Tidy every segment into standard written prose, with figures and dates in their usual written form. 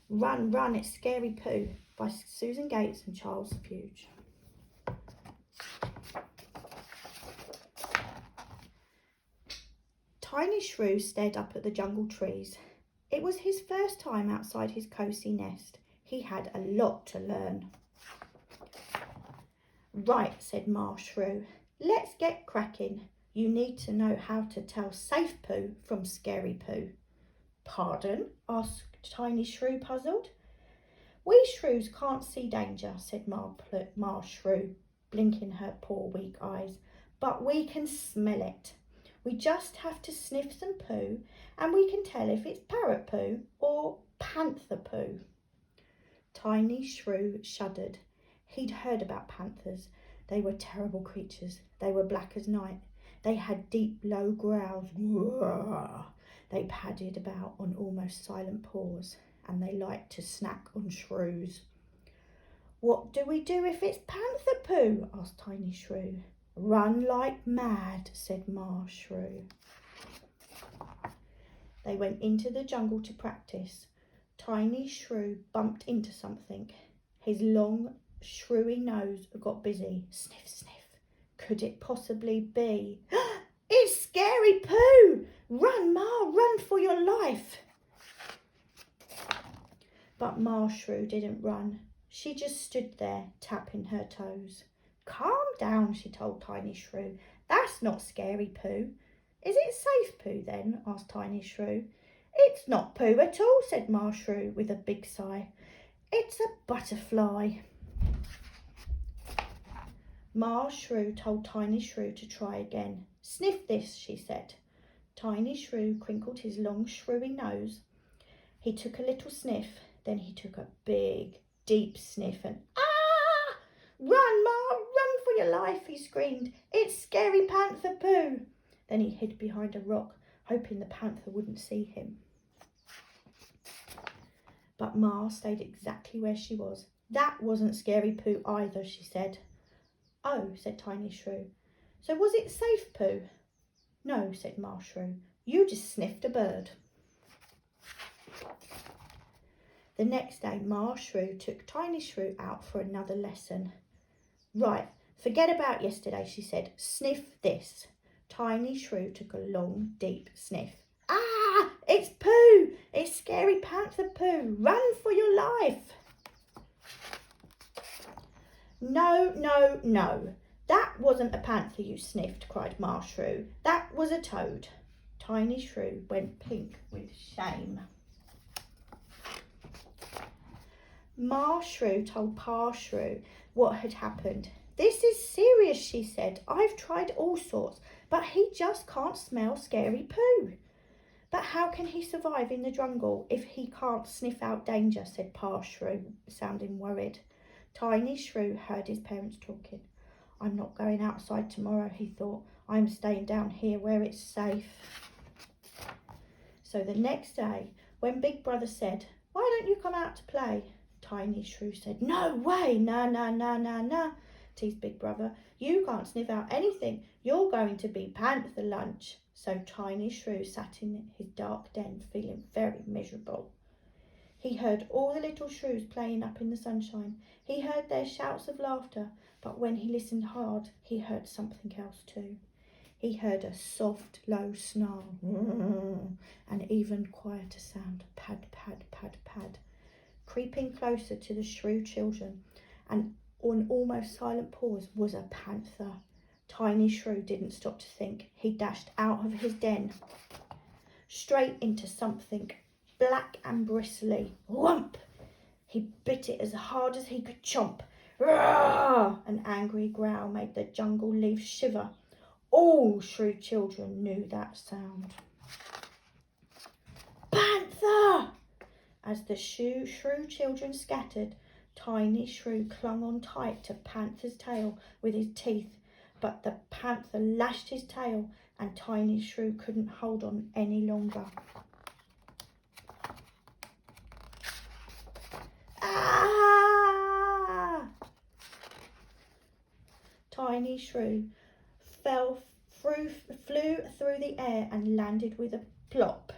Run, Run, It's Scary Pooh by Susan Gates and Charles Fuge. Tiny Shrew stared up at the jungle trees. It was his first time outside his cosy nest. He had a lot to learn. Right, said Ma Shrew. Let's get cracking. You need to know how to tell Safe Pooh from Scary Pooh. Pardon? Asked Tiny Shrew, puzzled. We shrews can't see danger, said Ma Shrew, blinking her poor weak eyes, but we can smell it. We just have to sniff some poo and we can tell if it's parrot poo or panther poo. Tiny Shrew shuddered. He'd heard about panthers. They were terrible creatures. They were black as night. They had deep, low growls. They padded about on almost silent paws, and they liked to snack on shrews. What do we do if it's panther poo? Asked Tiny Shrew. Run like mad, said Ma Shrew. They went into the jungle to practice. Tiny Shrew bumped into something. His long, shrewy nose got busy. Sniff, sniff. Could it possibly be? It's Scary Pooh! Run, Ma, run for your life! But Ma Shrew didn't run. She just stood there, tapping her toes. Calm down, she told Tiny Shrew. That's not Scary Pooh. Is it Safe Pooh then? Asked Tiny Shrew. It's not Pooh at all, said Ma Shrew with a big sigh. It's a butterfly. Ma Shrew told Tiny Shrew to try again. Sniff this, she said. Tiny Shrew crinkled his long, shrewy nose. He took a little sniff, then he took a big, deep sniff and ah! Run, Ma, run for your life, he screamed. It's Scary Panther Pooh. Then he hid behind a rock, hoping the panther wouldn't see him. But Ma stayed exactly where she was. That wasn't Scary Pooh either, she said. Oh, said Tiny Shrew. So was it Safe Pooh? No, said Ma Shrew. You just sniffed a bird. The next day, Ma Shrew took Tiny Shrew out for another lesson. Right, forget about yesterday, she said. Sniff this. Tiny Shrew took a long, deep sniff. Ah, it's Pooh! It's Scary Panther Pooh! Run for your life! No, no, no. That wasn't a panther you sniffed, cried Ma Shrew. That was a toad. Tiny Shrew went pink with shame. Ma Shrew told Pa Shrew what had happened. This is serious, she said. I've tried all sorts, but he just can't smell Scary Pooh. But how can he survive in the jungle if he can't sniff out danger, said Pa Shrew, sounding worried. Tiny Shrew heard his parents talking. I'm not going outside tomorrow, he thought. I'm staying down here where it's safe. So the next day, when Big Brother said, why don't you come out to play? Tiny Shrew said, no way, nah, nah, nah, nah, nah, teased Big Brother. You can't sniff out anything. You're going to be panther lunch. So Tiny Shrew sat in his dark den feeling very miserable. He heard all the little shrews playing up in the sunshine. He heard their shouts of laughter, but when he listened hard, he heard something else too. He heard a soft, low snarl, and even quieter sound, pad, pad, pad, pad. Creeping closer to the shrew children, and on almost silent paws was a panther. Tiny Shrew didn't stop to think. He dashed out of his den, straight into something black and bristly. Whump! He bit it as hard as he could chomp. Roar! An angry growl made the jungle leaves shiver. All shrew children knew that sound. Panther! As the shrew children scattered, Tiny Shrew clung on tight to Panther's tail with his teeth, but the panther lashed his tail and Tiny Shrew couldn't hold on any longer. Ah! Tiny Shrew flew through the air and landed with a plop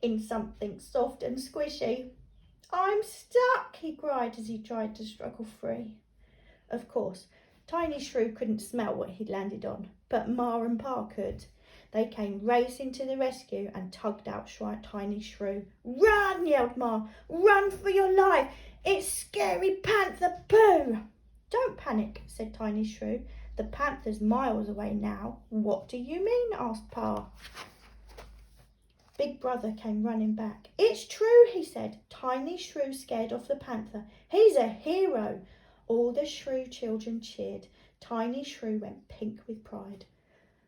in something soft and squishy. I'm stuck, he cried as he tried to struggle free. Of course, Tiny Shrew couldn't smell what he'd landed on, but Ma and Pa could. They came racing to the rescue and tugged out Tiny Shrew. "Run!" yelled Ma. "Run for your life! It's Scary Panther Pooh!" "Don't panic," said Tiny Shrew. "The panther's miles away now." "What do you mean?" asked Pa. Big Brother came running back. "It's true," he said. "Tiny Shrew scared off the panther. He's a hero." All the Shrew children cheered. Tiny Shrew went pink with pride.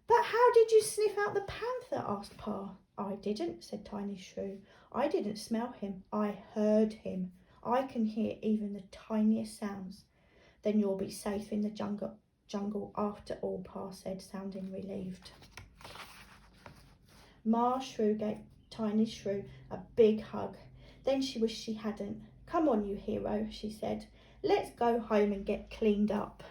"But how did you sniff out the panther?" asked Pa. "I didn't," said Tiny Shrew. "I didn't smell him. I heard him. I can hear even the tiniest sounds." "Then you'll be safe in the jungle after all," Pa said, sounding relieved. Ma Shrew gave Tiny Shrew a big hug. Then she wished she hadn't. "Come on, you hero," she said. "Let's go home and get cleaned up."